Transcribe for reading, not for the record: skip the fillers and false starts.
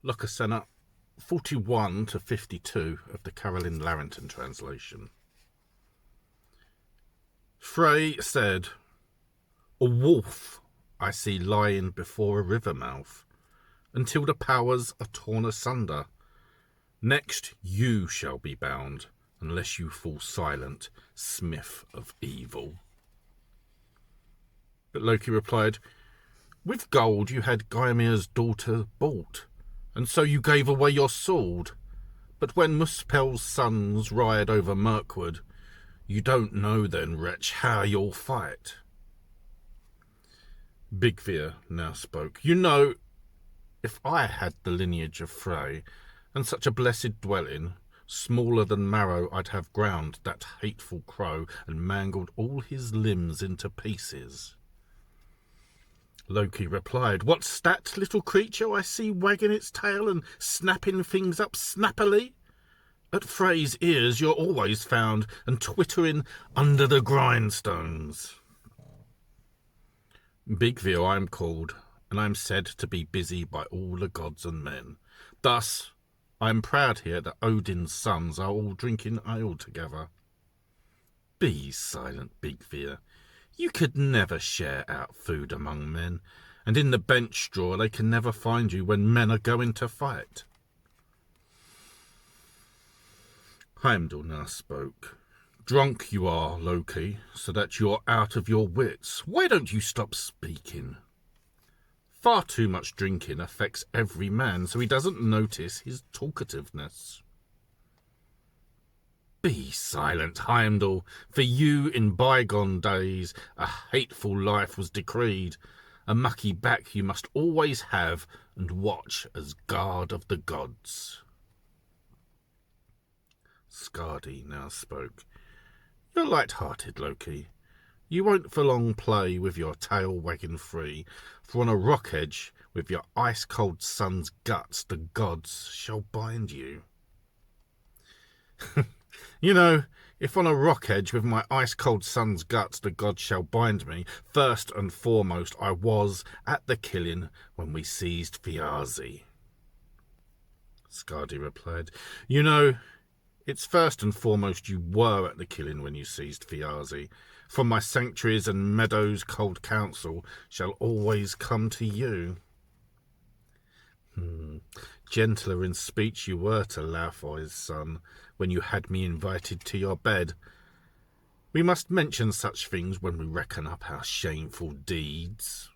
Lokasenna 41 to 52 of the Carolyne Larrington translation. Frey said, "A wolf I see lying before a river mouth, until the powers are torn asunder. Next you shall be bound, unless you fall silent, smith of evil." But Loki replied, "With gold you had Gymir's daughter bought, and so you gave away your sword. But when Muspel's sons ride over Mirkwood, you don't know then, wretch, how you'll fight." Bigvir now spoke. "You know, if I had the lineage of Frey, and such a blessed dwelling, smaller than marrow I'd have ground that hateful crow and mangled all his limbs into pieces." Loki replied, "What's that little creature I see wagging its tail and snapping things up snappily? At Frey's ears you're always found, and twittering under the grindstones." Bigvir I'm called, and I'm said to be busy by all the gods and men. Thus, I am proud here that Odin's sons are all drinking ale together. Be silent, Bigvir. You could never share out food among men, and in the bench straw they can never find you when men are going to fight. Heimdall now spoke. "Drunk you are, Loki, so that you're out of your wits. Why don't you stop speaking? Far too much drinking affects every man, so he doesn't notice his talkativeness." Be silent, Heimdall. For you in bygone days a hateful life was decreed. A mucky back you must always have, and watch as guard of the gods. Skadi now spoke. "You're light-hearted, Loki. You won't for long play with your tail wagging free, for on a rock edge with your ice-cold son's guts the gods shall bind you." "You know, if on a rock edge with my ice-cold son's guts the gods shall bind me, first and foremost I was at the killing when we seized Thiazi." Skadi replied, "You know, it's first and foremost you were at the killing when you seized Thiazi. From my sanctuaries and meadows cold counsel shall always come to you." Gentler in speech you were to Laufey's son when you had me invited to your bed. We must mention such things when we reckon up our shameful deeds.